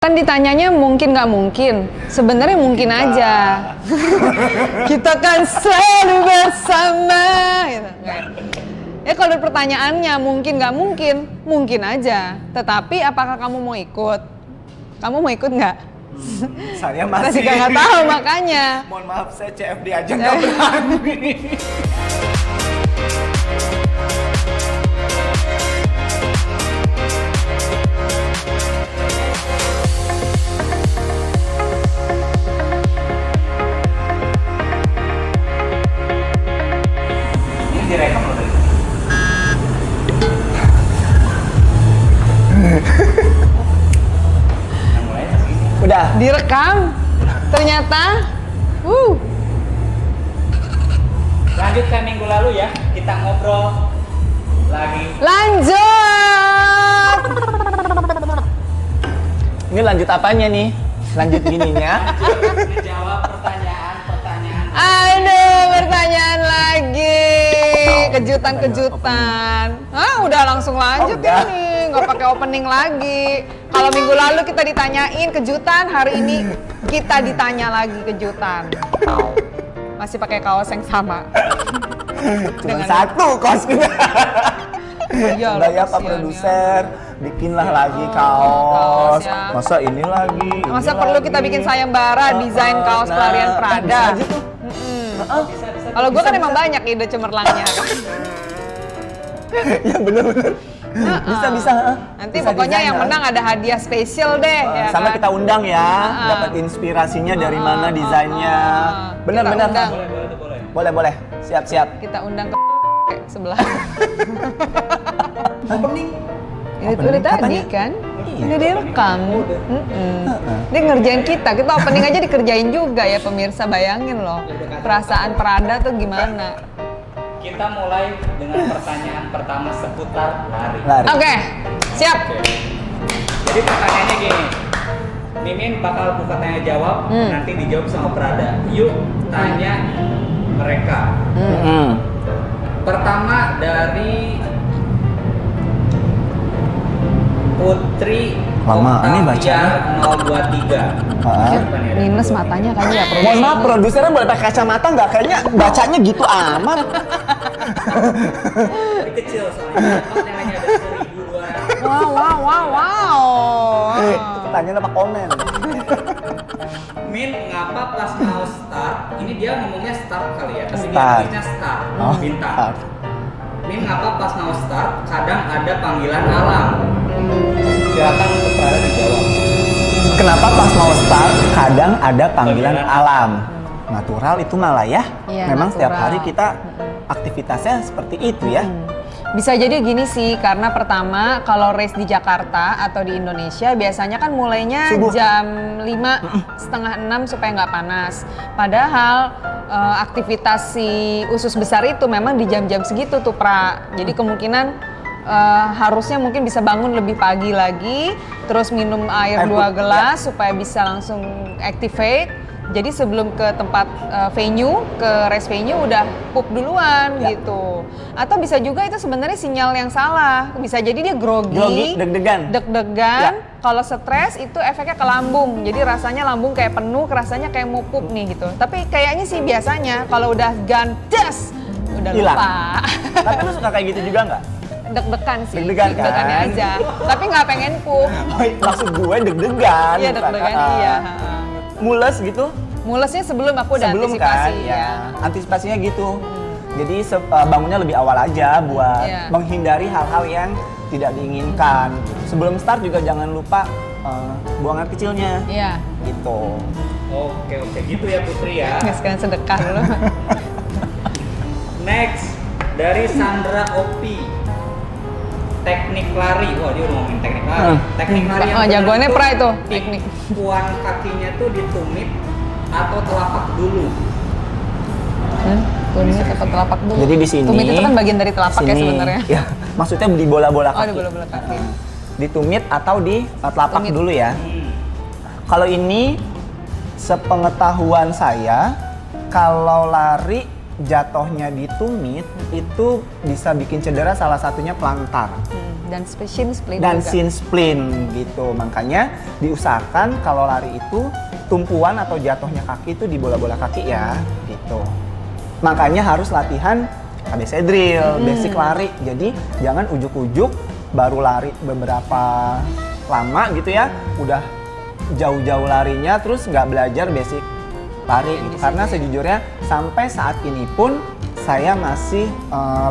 Kan ditanyanya mungkin nggak mungkin, sebenarnya mungkin aja. Kita kan selalu bersama. Gitu. Ya kalau pertanyaannya mungkin nggak mungkin, mungkin aja. Tetapi apakah kamu mau ikut? Kamu mau ikut nggak? Saya masih nggak tahu makanya. Mohon maaf, saya CFD aja nggak berani. Direkam loh tadi. Udah Direkam. Ternyata. Lanjut ke minggu lalu ya, kita ngobrol lagi. Lanjut. Ini lanjut apanya nih? Lanjut gininya? Ngejawab pertanyaan-pertanyaan. Aduh, pertanyaan lagi. Kejutan-kejutan. Udah langsung lanjut udah. ini. Nggak pakai opening lagi. Kalau minggu lalu kita ditanyain kejutan, hari ini kita ditanya lagi kejutan. Masih pakai kaos yang sama. Cuma satu kaos kita. Iya, Udah ya Pak kasihan Produser, bikinlah lagi kaos kaos. ya. Masa ini lagi? Masa ini perlu lagi? kita bikin sayembara desain kaos pelarian Prada? Bisa aja tuh. Kalau gue kan emang banyak ide cemerlangnya. Ya bener-bener. Bisa. Nanti Bisa pokoknya desain, yang menang ada hadiah spesial deh. Ya sama kan? kita undang ya, dapat inspirasinya dari mana desainnya. Bener-bener. Kita undang. Boleh. Siap. Kita undang ke sebelah. Opening. Itu Opening udah tadi kapan ya? kan? Iya. Udah direkam. Dia ngerjain kita opening aja dikerjain juga ya pemirsa, bayangin loh. Perasaan Prada tuh gimana? Kita mulai dengan pertanyaan pertama seputar lari. Oke, siap. Jadi pertanyaannya gini, Mimin bakal buka tanya jawab, nanti dijawab sama Prada. Yuk tanya mereka. Pertama dari Putri Lama, ini bacanya. 023. Siapa nih? Minus matanya kali ya. Mohon maaf, produsernya boleh pakai kacamata nggak? Kayaknya bacanya gitu amat. Dari kecil soalnya. Nilainya ada 1.200. Wow. Pertanyaan apa komen? Min, ngapa pas mau start? Ini dia ngomongnya start kali ya. Tapi dia Start. tulisnya start. Oh, Bintang. start. Min, ngapa pas mau start? Kadang ada panggilan alam. Silakan untuk Prada dijawab. Kenapa pas mau start kadang ada panggilan alam? Natural itu malah ya. Iya, Memang setiap natural. hari kita aktivitasnya seperti itu ya. Bisa jadi gini sih, karena pertama kalau race di Jakarta atau di Indonesia biasanya kan mulainya Subuh. jam 5, setengah 6 supaya nggak panas. Padahal aktivitas si usus besar itu memang di jam-jam segitu tuh Pra. Jadi kemungkinan harusnya mungkin bisa bangun lebih pagi lagi, terus minum air 2 gelas supaya bisa langsung activate. Jadi sebelum ke tempat venue, ke race venue udah pup duluan gitu. Atau bisa juga itu sebenarnya sinyal yang salah. Bisa jadi dia grogi, deg-degan. deg-degan. Kalau stres itu efeknya ke lambung. Jadi rasanya lambung kayak penuh, rasanya kayak mau pup nih gitu. Tapi kayaknya sih biasanya kalau udah gandes udah Hilang. lupa. Tapi lu suka kayak gitu juga nggak? Deg-degan sih. Deg-degan kan? Deg-degannya aja. Tapi nggak pengen pup. Oh, maksud gue deg-degan. Iya deg-degan iya. Mules gitu? Mulesnya sebelum aku udah Sebelum antisipasi kan? Ya. Antisipasinya gitu. Jadi bangunnya lebih awal aja buat Iya. menghindari hal-hal yang tidak diinginkan. Sebelum start juga jangan lupa buang air kecilnya. Iya. Gitu. Oke, gitu ya Putri ya. Nggak sekalian sedekah dulu. Next, dari Sandra Opi. Teknik lari. Wah, dia udah ngomongin teknik lari. Teknik lari yang Oh, benar jagoannya tuh Pra itu, di teknik. Puan kakinya tuh ditumit atau telapak dulu. Tumit atau telapak dulu. Jadi di sini. Tumit itu kan bagian dari telapak ya sini. sebenarnya. Ya, maksudnya di bola-bola Oh, kaki. di bola-bola kaki. Ditumit atau di telapak Tumit. dulu ya. Kalau ini sepengetahuan saya, kalau lari jatuhnya di tumit itu bisa bikin cedera, salah satunya plantar Dan shin spleen dan juga. shin spleen gitu. Makanya diusahakan kalau lari itu tumpuan atau jatuhnya kaki itu di bola-bola kaki ya gitu. Makanya harus latihan ABC drill, basic lari. Jadi jangan ujuk-ujuk baru lari beberapa lama gitu ya, udah jauh-jauh larinya terus nggak belajar basic lari gitu. Karena sejujurnya sampai saat ini pun saya masih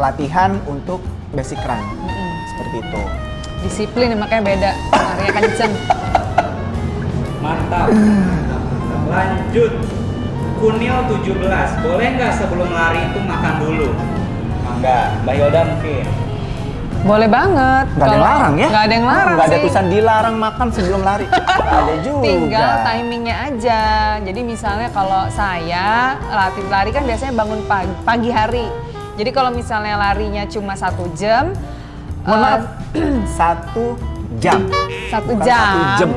latihan untuk basic run seperti itu. Disiplin makanya beda, larinya kenceng. Mantap. Lanjut. Kunil 17. Boleh nggak sebelum lari itu makan dulu? Mangga. Mbak Yoda mungkin. Boleh banget. Nggak ada yang larang ya? Nggak ada yang larang Nggak ada sih. tulisan dilarang makan sebelum lari. Nggak ada juga. Tinggal timingnya aja. Jadi misalnya kalau saya latih lari kan biasanya bangun pagi hari. Jadi kalau misalnya larinya cuma 1 jam, Mohon maaf, 1 jam. 1 Bukan jam. 1 jam.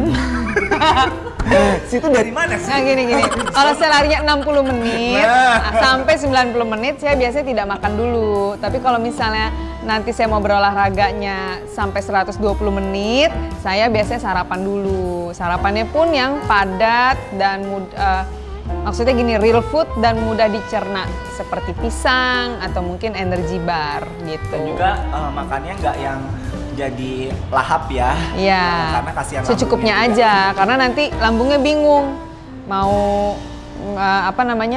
Situ dari mana sih? Nah gini, kalau saya larinya 60 menit sampai 90 menit saya biasanya tidak makan dulu. Tapi kalau misalnya nanti saya mau berolahraganya sampai 120 menit, saya biasanya sarapan dulu. Sarapannya pun yang padat dan maksudnya gini, real food dan mudah dicerna seperti pisang atau mungkin energy bar gitu. Dan juga makannya nggak yang jadi lahap ya. Iya. Karena kasihan Secukupnya lambungnya juga. aja, karena nanti lambungnya bingung mau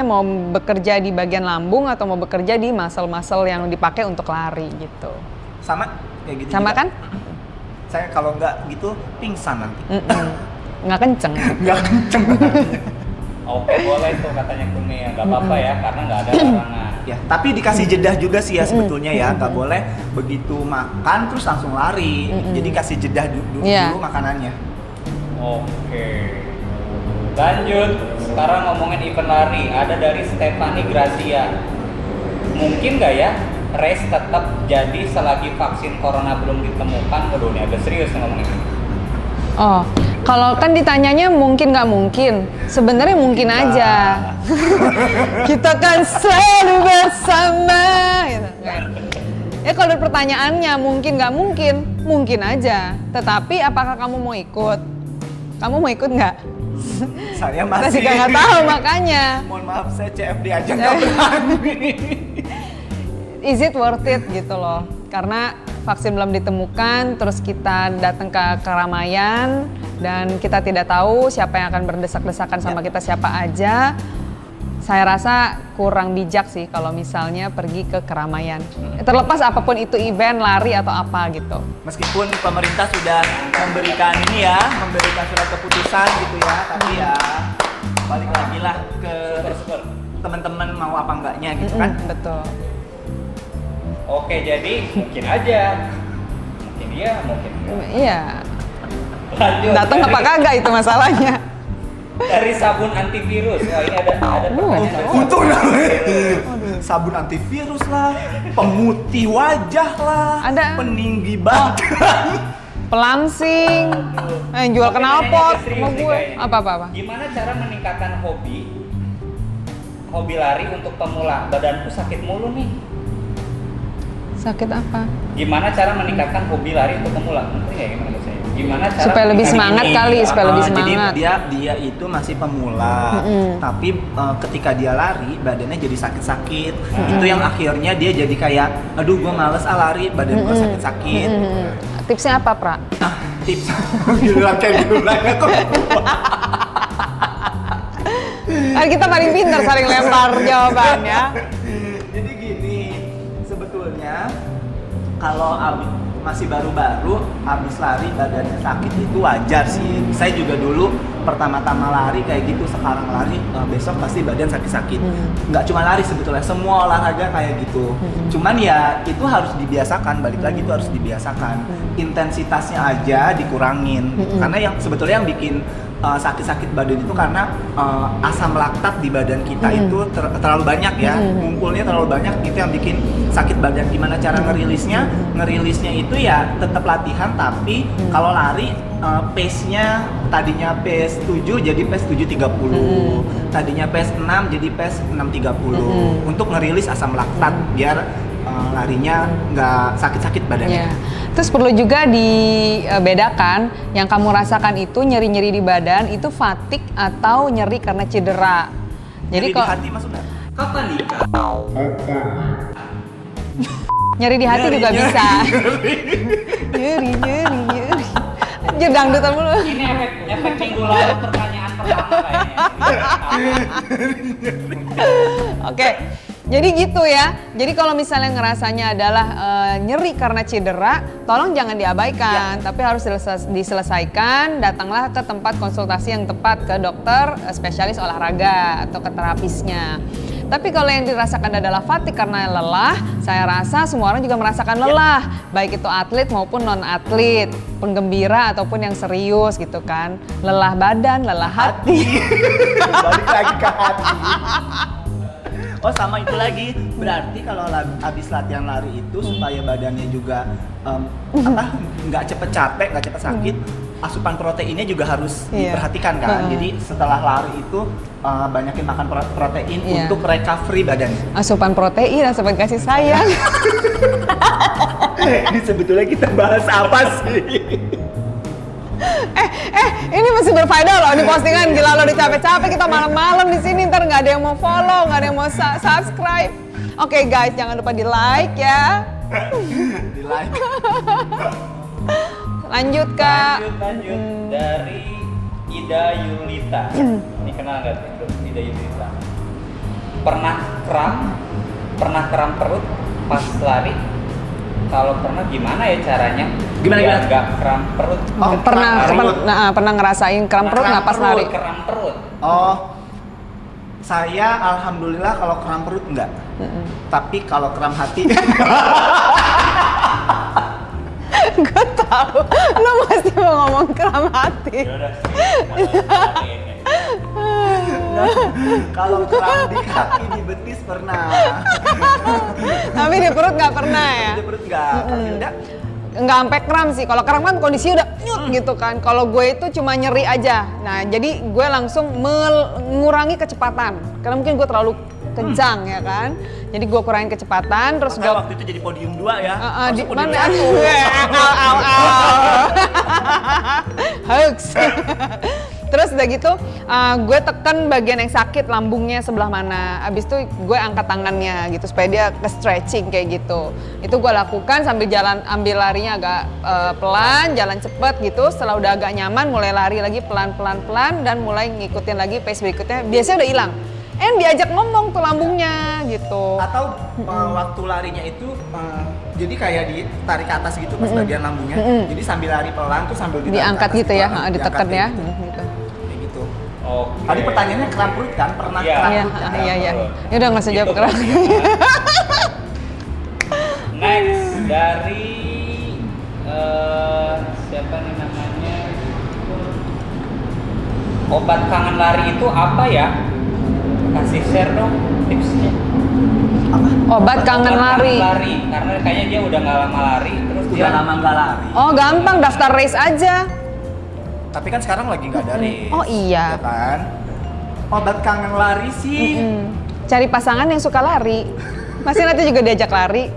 mau bekerja di bagian lambung atau mau bekerja di muscle-muscle yang dipakai untuk lari gitu. Sama kayak gitu. Sama juga. kan? Saya kalau nggak gitu pingsan nanti. Nggak kenceng. Nggak kenceng. Oke, boleh tuh katanya Kunil. Nggak apa-apa ya, karena nggak ada larangan. Ya, tapi dikasih jeda juga sih ya sebetulnya ya. Nggak boleh begitu makan terus langsung lari. Jadi kasih jeda dulu Iya. makanannya. Oke. Lanjut. Sekarang ngomongin event lari. Ada dari Stephanie Grazia. Mungkin nggak ya race tetap jadi selagi vaksin corona belum ditemukan? Waduh, ini agak serius nih ngomongin. Oh, kalau kan ditanyanya mungkin nggak mungkin, sebenarnya mungkin aja. Kita kan selalu bersama. Gitu. Ya kalau dari pertanyaannya mungkin nggak mungkin, mungkin aja. Tetapi apakah kamu mau ikut? Kamu mau ikut nggak? Saya Kita masih juga nggak tahu makanya. Mohon maaf, saya CFD aja nggak berani. Is it worth it gitu loh? Karena vaksin belum ditemukan, terus kita datang ke keramaian dan kita tidak tahu siapa yang akan berdesak-desakan sama kita siapa aja. Saya rasa kurang bijak sih kalau misalnya pergi ke keramaian. Terlepas apapun itu event, lari atau apa gitu. Meskipun pemerintah sudah memberikan surat keputusan gitu ya, tapi ya balik lagi lah ke teman-teman mau apa enggaknya gitu kan. Betul. Oke, jadi mungkin aja. Mungkin iya, mungkin enggak. Iya. Lanjut. Datang apa kagak itu masalahnya. Dari sabun antivirus. Wah, ini ada pertanyaan. Untuk sabun antivirus lah, pemutih wajah lah, Ada. peninggi badan. Pelamsing, yang jual Tapi knalpot nanyanya serius sama nih gue. kayaknya. Apa-apa. Gimana cara meningkatkan hobi lari untuk pemula? Badanku sakit mulu nih. Sakit apa? Gimana cara meningkatkan hobi lari untuk pemula? Ngerti nggak gimana maksudnya? Gimana cara Supaya lebih meningkatkan semangat ini? kali, supaya lebih semangat. Jadi dia itu masih pemula, tapi ketika dia lari badannya jadi sakit-sakit. Itu yang akhirnya dia jadi kayak, aduh gue males lari, badan gue sakit-sakit. Tipsnya apa, Pra? Tips giliran kayak gimana kok? Kan kita paling pintar saling lempar jawabannya. Jadi gini, sebetulnya kalau masih baru-baru habis lari badannya sakit itu wajar sih. Saya juga dulu pertama-tama lari kayak gitu, sekarang lari besok pasti badan sakit-sakit. Nggak cuma lari sebetulnya, semua olahraga kayak gitu. Cuman ya itu harus dibiasakan, balik lagi itu harus dibiasakan. Intensitasnya aja dikurangin. Karena yang sebetulnya yang bikin sakit-sakit badan itu karena asam laktat di badan kita itu terlalu banyak ya, ngumpulnya terlalu banyak, itu yang bikin sakit badan. Gimana cara ngerilisnya? Ngerilisnya itu ya tetap latihan, tapi kalau lari pace-nya tadinya pace 7 jadi pace 7.30, tadinya pace 6 jadi pace 6.30 untuk ngerilis asam laktat biar larinya nggak sakit-sakit badannya. Terus perlu juga dibedakan yang kamu rasakan itu nyeri-nyeri di badan itu fatigue atau nyeri karena cedera. Jadi Nyeri di hati maksudnya? Kapan nikah? Nyeri di hati juga bisa. Nyeri. Anjir dangdutan mulu. Ini efek minggu lalu pertanyaan pertama kayaknya. Oke. Jadi gitu ya. Jadi kalau misalnya ngerasanya adalah nyeri karena cedera, tolong jangan diabaikan, tapi harus diselesaikan. Datanglah ke tempat konsultasi yang tepat ke dokter spesialis olahraga atau ke terapisnya. Tapi kalau yang dirasakan adalah fatigue karena lelah, saya rasa semua orang juga merasakan lelah, baik itu atlet maupun non atlet, penggembira ataupun yang serius gitu kan. Lelah badan, lelah hati. Balik lagi ke hati. Oh sama itu lagi, berarti kalau habis latihan lari itu supaya badannya juga nggak cepet capek, nggak cepet sakit, asupan proteinnya juga harus diperhatikan kan. Jadi setelah lari itu banyakin makan protein untuk recovery badannya. Asupan protein, asupan kasih sayang. Ini sebetulnya kita bahas apa sih? Ini masih berfaedah loh di postingan. Gila lo, capek-capek kita malam-malam di sini, ntar nggak ada yang mau follow, nggak ada yang mau subscribe. Oke guys, jangan lupa di like ya. Di like. Lanjut kak. Lanjut dari Ida Yulita. Ini kenal nggak tuh Ida Yulita? Pernah kram perut pas lari? Kalau pernah gimana ya caranya? Gimana? Nggak kram perut. Oh, Pernah ngerasain kram perut nggak pas lari? Kram perut. Oh, saya alhamdulillah kalau kram perut enggak. Tapi kalau kram hati. Gue tahu, lo pasti mau ngomong kram hati. Yaudah, Kalau kram di kaki, di betis pernah. Tapi di perut nggak pernah ya? Di perut enggak. Enggak. Nggak sampai kram sih. Kalau kram kan kondisi udah nyut gitu kan. Kalau gue itu cuma nyeri aja. Nah jadi gue langsung mengurangi kecepatan. Karena mungkin gue terlalu kencang ya kan. Jadi gue kurangin kecepatan. Terus gue waktu itu jadi podium 2 ya. di mana? Hoax. Terus udah gitu, gue tekan bagian yang sakit, lambungnya sebelah mana. Abis itu gue angkat tangannya gitu supaya dia ke stretching kayak gitu. Itu gue lakukan sambil ambil larinya agak pelan, jalan cepet gitu. Setelah udah agak nyaman, mulai lari lagi pelan dan mulai ngikutin lagi pace berikutnya. Biasanya udah hilang. Diajak ngomong tuh lambungnya gitu. Atau waktu larinya itu jadi kayak ditarik ke atas gitu pas bagian lambungnya. Jadi sambil lari pelan tuh sambil diangkat gitu ya, ditekan ya. Gitu. Kayak gitu. Oke. Tadi pertanyaannya kram perut kan? Pernah kram perut kan? Iya. Ya udah nggak usah jawab kram. Next dari siapa nih namanya? Obat kangen lari itu apa ya? Kasih share dong tipsnya. Obat kangen lari. Karena kayaknya dia udah nggak lama lari, terus Udah lama nggak lari. Oh gampang, daftar race aja. Tapi kan sekarang lagi nggak ada race. Oh iya. Ya kan? Obat kangen lari sih. Cari pasangan yang suka lari. Masih nanti juga diajak lari.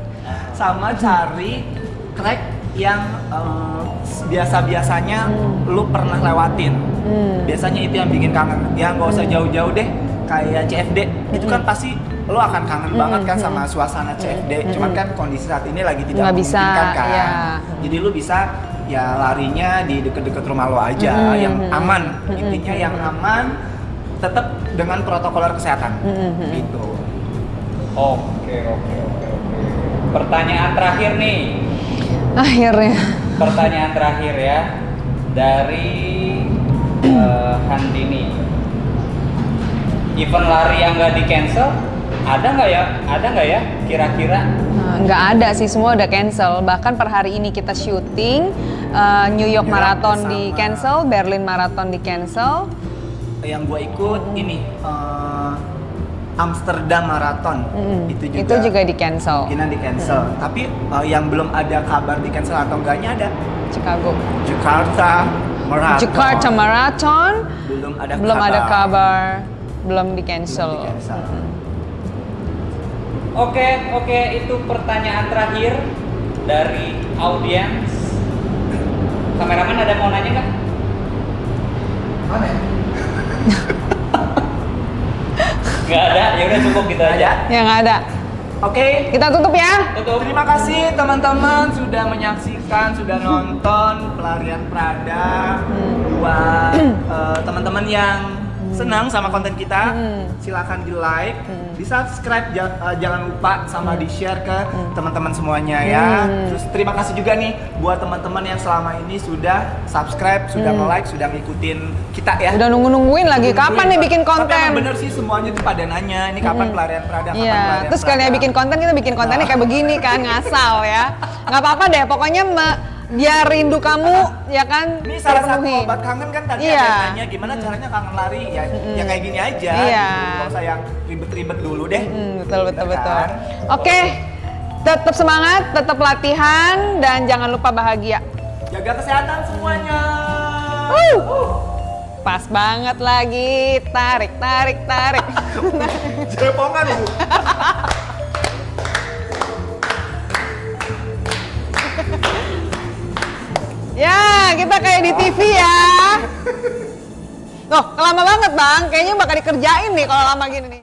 Sama cari track yang biasa-biasanya lu pernah lewatin. Biasanya itu yang bikin kangen. Ya nggak usah jauh-jauh deh. Kayak CFD, itu kan pasti lo akan kangen banget kan sama suasana CFD. Cuman kan kondisi saat ini lagi tidak memungkinkan kan. Ya. Jadi lo bisa ya larinya di deket-deket rumah lo aja, yang aman. Intinya yang aman, tetap dengan protokol kesehatan. Gitu. Oke. Pertanyaan terakhir nih. Akhirnya. Pertanyaan terakhir ya dari Handini. Event lari yang nggak di cancel ada nggak ya kira-kira Nggak ada sih, semua udah cancel. Bahkan per hari ini kita syuting, New York New York Marathon sama- di cancel, Berlin Marathon di cancel. Yang gue ikut ini Amsterdam Marathon Itu juga di cancel. kemungkinan di cancel. Tapi yang belum ada kabar di cancel atau enggaknya ada Chicago. Jakarta Marathon. Jakarta Marathon belum ada kabar, belum di cancel. Belum di cancel. Oke, itu pertanyaan terakhir dari audiens. Kameramen ada mau nanya nggak? Mana ya? Nggak ada, ya udah cukup gitu aja. Ya nggak ada. Oke. Kita tutup ya. Tutup. Terima kasih teman-teman sudah menyaksikan, sudah nonton Pelarian Prada. Buat teman-teman yang senang sama konten kita, silakan di like, di subscribe, jangan lupa sama di share ke teman-teman semuanya ya. Terus terima kasih juga nih buat teman-teman yang selama ini sudah subscribe, sudah nge-like, sudah ngikutin kita ya. Udah nungguin lagi kapan nih bikin Tapi emang konten. bener sih semuanya tuh pada nanya, ini kapan Pelarian Prada, kapan Iya, Pelarian terus Prada. kalian bikin konten, kita bikin kontennya kayak begini kan, ngasal ya. Nggak apa-apa deh, pokoknya biar rindu kamu ya kan Ini salah satu terpenuhi. obat kangen kan tadi Iya. ada yang nanya gimana caranya kangen lari ya, ya kayak gini aja. Iya. Gak usah yang ribet-ribet dulu deh. Betul. Bener kan? Oke, tetap semangat, tetap latihan dan jangan lupa bahagia. Jaga kesehatan semuanya. Pas banget lagi, tarik. Jepongan Bu. Ya, kita kayak di TV ya. Loh, lama banget bang, kayaknya bakal dikerjain nih kalau lama gini nih.